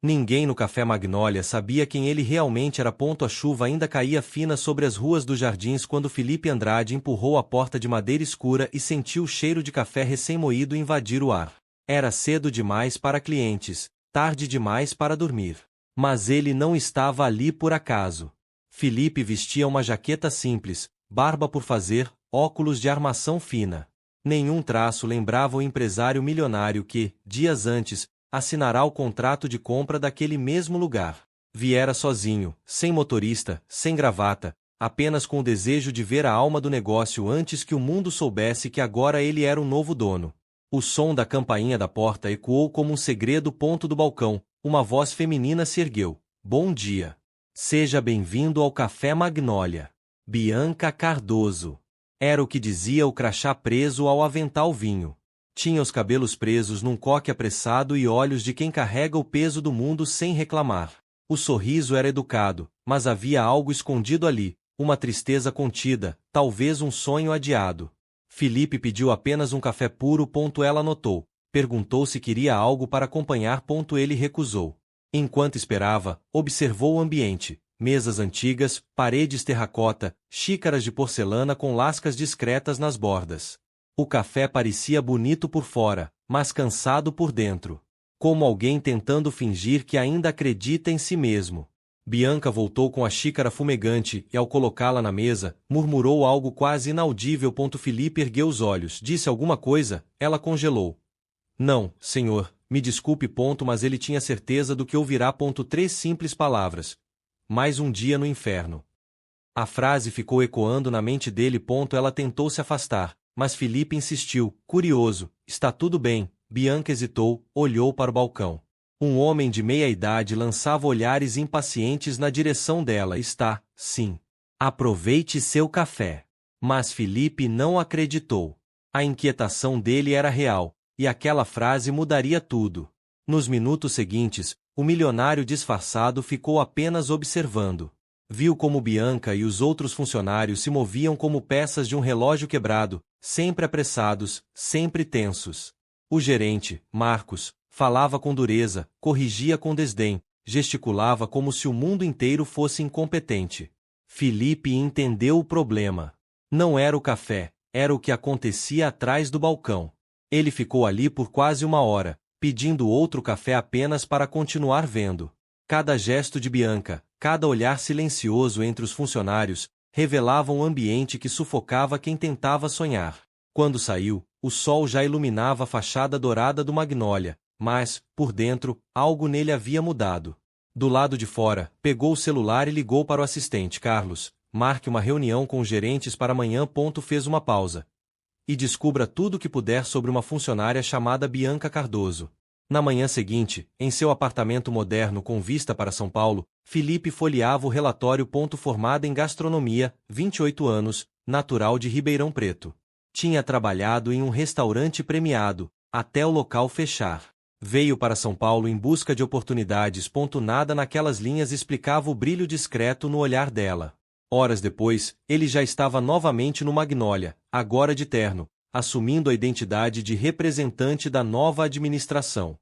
Ninguém no Café Magnólia sabia quem ele realmente era. A chuva ainda caía fina sobre as ruas dos jardins quando Felipe Andrade empurrou a porta de madeira escura e sentiu o cheiro de café recém-moído invadir o ar. Era cedo demais para clientes, tarde demais para dormir. Mas ele não estava ali por acaso. Felipe vestia uma jaqueta simples, barba por fazer, óculos de armação fina. Nenhum traço lembrava o empresário milionário que, dias antes, assinará o contrato de compra daquele mesmo lugar. Viera sozinho, sem motorista, sem gravata, apenas com o desejo de ver a alma do negócio antes que o mundo soubesse que agora ele era o novo dono. O som da campainha da porta ecoou como um segredo. Do balcão, uma voz feminina se ergueu. Bom dia. Seja bem-vindo ao Café Magnólia. Bianca Cardoso. Era o que dizia o crachá preso ao avental vinho. Tinha os cabelos presos num coque apressado e olhos de quem carrega o peso do mundo sem reclamar. O sorriso era educado, mas havia algo escondido ali, uma tristeza contida, talvez um sonho adiado. Felipe pediu apenas um café puro. Ela notou. Perguntou se queria algo para acompanhar. Ele recusou. Enquanto esperava, observou o ambiente. Mesas antigas, paredes terracota, xícaras de porcelana com lascas discretas nas bordas. O café parecia bonito por fora, mas cansado por dentro. Como alguém tentando fingir que ainda acredita em si mesmo. Bianca voltou com a xícara fumegante e, ao colocá-la na mesa, murmurou algo quase inaudível. Felipe ergueu os olhos. Disse alguma coisa, ela congelou. Não, senhor, me desculpe. Mas ele tinha certeza do que ouvirá. 3 simples palavras. Mais um dia no inferno. A frase ficou ecoando na mente dele. Ela tentou se afastar, mas Felipe insistiu, curioso. Está tudo bem. Bianca hesitou, olhou para o balcão. Um homem de meia-idade lançava olhares impacientes na direção dela. Está, sim. Aproveite seu café. Mas Felipe não acreditou. A inquietação dele era real, e aquela frase mudaria tudo. Nos minutos seguintes, o milionário disfarçado ficou apenas observando. Viu como Bianca e os outros funcionários se moviam como peças de um relógio quebrado, sempre apressados, sempre tensos. O gerente, Marcos, falava com dureza, corrigia com desdém, gesticulava como se o mundo inteiro fosse incompetente. Felipe entendeu o problema. Não era o café, era o que acontecia atrás do balcão. Ele ficou ali por quase uma hora, pedindo outro café apenas para continuar vendo. Cada gesto de Bianca, cada olhar silencioso entre os funcionários, revelava um ambiente que sufocava quem tentava sonhar. Quando saiu, o sol já iluminava a fachada dourada do Magnólia, mas, por dentro, algo nele havia mudado. Do lado de fora, pegou o celular e ligou para o assistente. Carlos, marque uma reunião com os gerentes para amanhã. Fez uma pausa. E descubra tudo o que puder sobre uma funcionária chamada Bianca Cardoso. Na manhã seguinte, em seu apartamento moderno com vista para São Paulo, Felipe folheava o relatório. Formada em gastronomia, 28 anos, natural de Ribeirão Preto. Tinha trabalhado em um restaurante premiado, até o local fechar. Veio para São Paulo em busca de oportunidades. Nada naquelas linhas explicava o brilho discreto no olhar dela. Horas depois, ele já estava novamente no Magnólia, agora de terno, assumindo a identidade de representante da nova administração.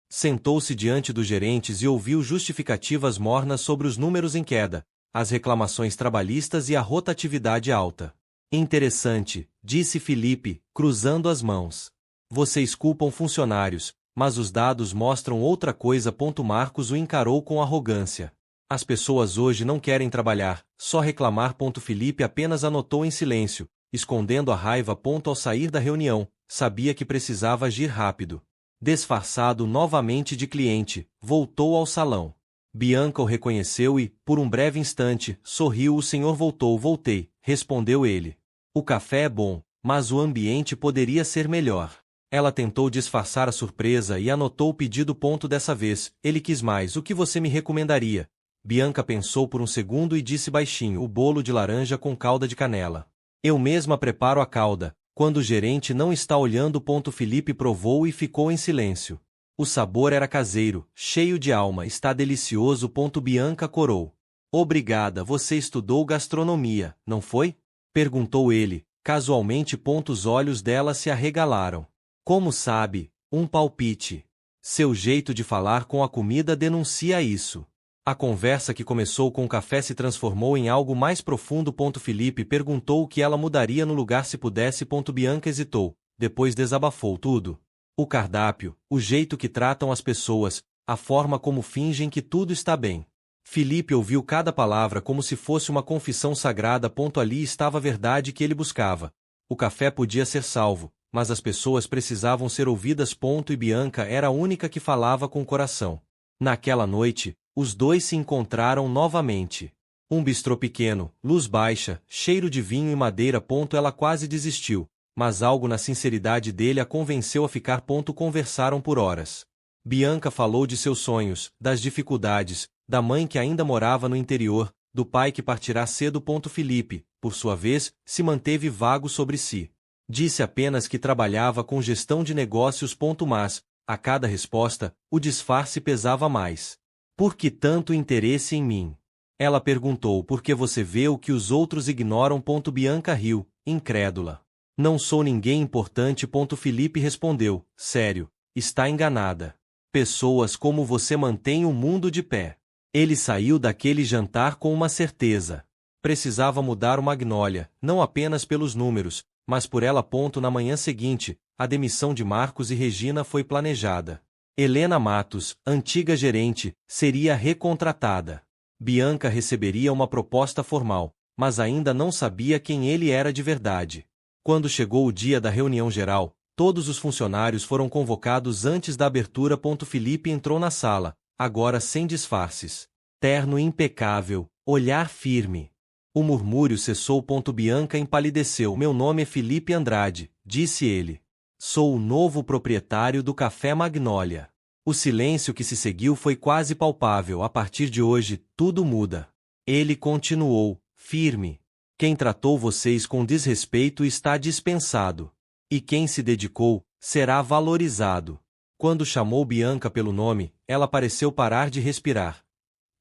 Sentou-se diante dos gerentes e ouviu justificativas mornas sobre os números em queda, as reclamações trabalhistas e a rotatividade alta. Interessante, disse Felipe, cruzando as mãos. Vocês culpam funcionários, mas os dados mostram outra coisa. Marcos o encarou com arrogância. As pessoas hoje não querem trabalhar, só reclamar. Felipe apenas anotou em silêncio, escondendo a raiva. Ao sair da reunião, sabia que precisava agir rápido. Disfarçado novamente de cliente, voltou ao salão. Bianca o reconheceu e, por um breve instante, sorriu. O senhor voltou. Voltei, respondeu ele. O café é bom, mas o ambiente poderia ser melhor. Ela tentou disfarçar a surpresa e anotou o pedido. Dessa vez, ele quis mais. O que você me recomendaria? Bianca pensou por um segundo e disse baixinho: o bolo de laranja com calda de canela. Eu mesma preparo a calda, quando o gerente não está olhando. Felipe provou e ficou em silêncio. O sabor era caseiro, cheio de alma. Está delicioso. Bianca corou. Obrigada, você estudou gastronomia, não foi? Perguntou ele, casualmente. Os olhos dela se arregalaram. Como sabe? Um palpite. Seu jeito de falar com a comida denuncia isso. A conversa que começou com o café se transformou em algo mais profundo. Felipe perguntou o que ela mudaria no lugar se pudesse. Bianca hesitou, depois desabafou tudo. O cardápio, o jeito que tratam as pessoas, a forma como fingem que tudo está bem. Felipe ouviu cada palavra como se fosse uma confissão sagrada. Ali estava a verdade que ele buscava. O café podia ser salvo, mas as pessoas precisavam ser ouvidas. E Bianca era a única que falava com o coração. Naquela noite, os dois se encontraram novamente. Um bistrô pequeno, luz baixa, cheiro de vinho e madeira. Ela quase desistiu, mas algo na sinceridade dele a convenceu a ficar. Conversaram por horas. Bianca falou de seus sonhos, das dificuldades, da mãe que ainda morava no interior, do pai que partirá cedo. Felipe, por sua vez, se manteve vago sobre si. Disse apenas que trabalhava com gestão de negócios. Mas, a cada resposta, o disfarce pesava mais. Por que tanto interesse em mim? Ela perguntou. Porque você vê o que os outros ignoram. Bianca riu, incrédula. Não sou ninguém importante. Felipe respondeu, sério, está enganada. Pessoas como você mantêm o mundo de pé. Ele saiu daquele jantar com uma certeza. Precisava mudar o Magnolia, não apenas pelos números, mas por ela. Na manhã seguinte, a demissão de Marcos e Regina foi planejada. Helena Matos, antiga gerente, seria recontratada. Bianca receberia uma proposta formal, mas ainda não sabia quem ele era de verdade. Quando chegou o dia da reunião geral, todos os funcionários foram convocados antes da abertura. Felipe entrou na sala, agora sem disfarces. Terno impecável, olhar firme. O murmúrio cessou. Bianca empalideceu. Meu nome é Felipe Andrade, disse ele. Sou o novo proprietário do Café Magnolia. O silêncio que se seguiu foi quase palpável. A partir de hoje, tudo muda. Ele continuou, firme. Quem tratou vocês com desrespeito está dispensado. E quem se dedicou, será valorizado. Quando chamou Bianca pelo nome, ela pareceu parar de respirar.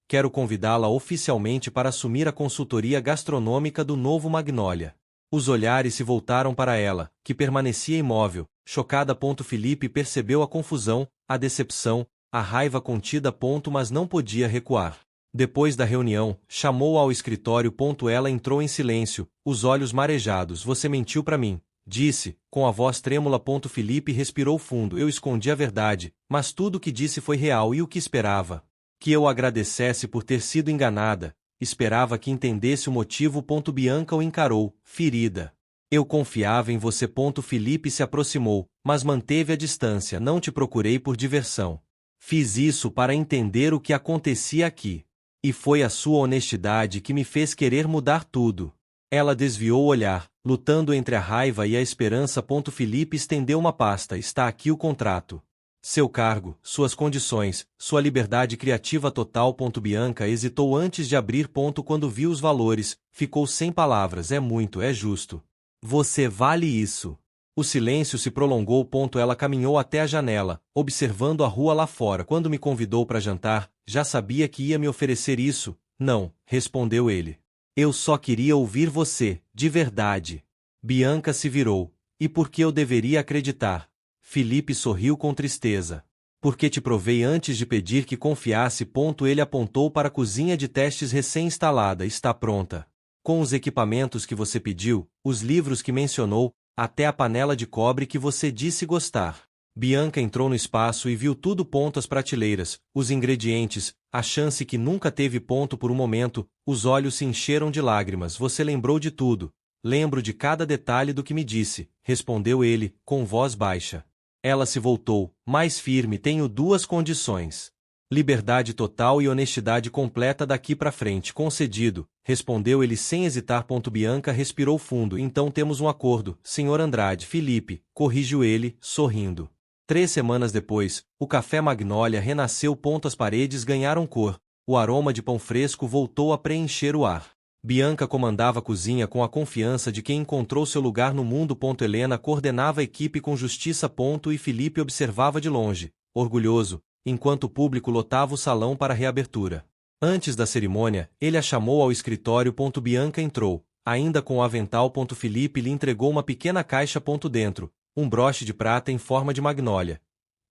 Quero convidá-la oficialmente para assumir a consultoria gastronômica do novo Magnolia. Os olhares se voltaram para ela, que permanecia imóvel, chocada. Felipe percebeu a confusão, a decepção, a raiva contida. Mas não podia recuar. Depois da reunião, chamou-a ao escritório. Ela entrou em silêncio, os olhos marejados. Você mentiu para mim, disse, com a voz trêmula. Felipe respirou fundo. Eu escondi a verdade, mas tudo o que disse foi real. E o que esperava? Que eu agradecesse por ter sido enganada. Esperava que entendesse o motivo. Bianca o encarou, ferida. Eu confiava em você. Felipe se aproximou, mas manteve a distância. Não te procurei por diversão. Fiz isso para entender o que acontecia aqui. E foi a sua honestidade que me fez querer mudar tudo. Ela desviou o olhar, lutando entre a raiva e a esperança. Felipe estendeu uma pasta. Está aqui o contrato. Seu cargo, suas condições, sua liberdade criativa total. Bianca hesitou antes de abrir. Quando viu os valores, ficou sem palavras. É muito, é justo. Você vale isso. O silêncio se prolongou. Ela caminhou até a janela, observando a rua lá fora. Quando me convidou para jantar, já sabia que ia me oferecer isso. Não, respondeu ele. Eu só queria ouvir você, de verdade. Bianca se virou. E por que eu deveria acreditar? Felipe sorriu com tristeza. Porque te provei antes de pedir que confiasse. Ele apontou para a cozinha de testes recém-instalada. Está pronta. Com os equipamentos que você pediu, os livros que mencionou, até a panela de cobre que você disse gostar. Bianca entrou no espaço e viu tudo. As prateleiras, os ingredientes, a chance que nunca teve. Por um momento, os olhos se encheram de lágrimas. Você lembrou de tudo. Lembro de cada detalhe do que me disse, respondeu ele, com voz baixa. Ela se voltou, mais firme. Tenho duas condições. Liberdade total e honestidade completa daqui para frente. Concedido, respondeu ele sem hesitar. Bianca respirou fundo. Então temos um acordo, Sr. Andrade. Felipe, corrigiu ele, sorrindo. 3 semanas depois, o Café Magnolia renasceu. As paredes ganharam cor. O aroma de pão fresco voltou a preencher o ar. Bianca comandava a cozinha com a confiança de quem encontrou seu lugar no mundo. Helena coordenava a equipe com justiça. E Felipe observava de longe, orgulhoso, enquanto o público lotava o salão para a reabertura. Antes da cerimônia, ele a chamou ao escritório. Bianca entrou, ainda com o avental. Felipe lhe entregou uma pequena caixa. Dentro, um broche de prata em forma de magnólia.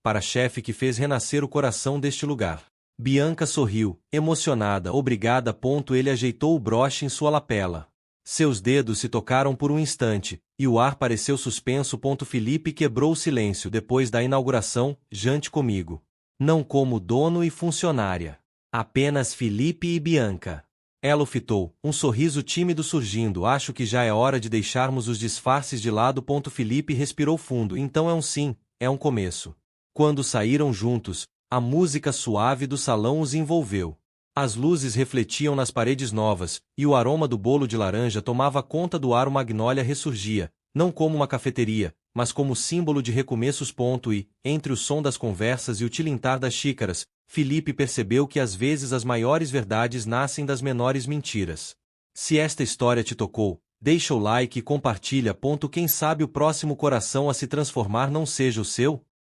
para a chefe que fez renascer o coração deste lugar. Bianca sorriu, emocionada. Obrigada. Ele ajeitou o broche em sua lapela. Seus dedos se tocaram por um instante, e o ar pareceu suspenso. Felipe quebrou o silêncio. Depois da inauguração, jante comigo. Não como dono e funcionária. Apenas Felipe e Bianca. Ela o fitou, um sorriso tímido surgindo. Acho que já é hora de deixarmos os disfarces de lado. Felipe respirou fundo. Então é um sim, é um começo. Quando saíram juntos, a música suave do salão os envolveu. As luzes refletiam nas paredes novas, e o aroma do bolo de laranja tomava conta do ar. O Magnólia ressurgia, não como uma cafeteria, mas como símbolo de recomeços. E, entre o som das conversas e o tilintar das xícaras, Felipe percebeu que às vezes as maiores verdades nascem das menores mentiras. Se esta história te tocou, deixa o like e compartilha. Quem sabe o próximo coração a se transformar não seja o seu?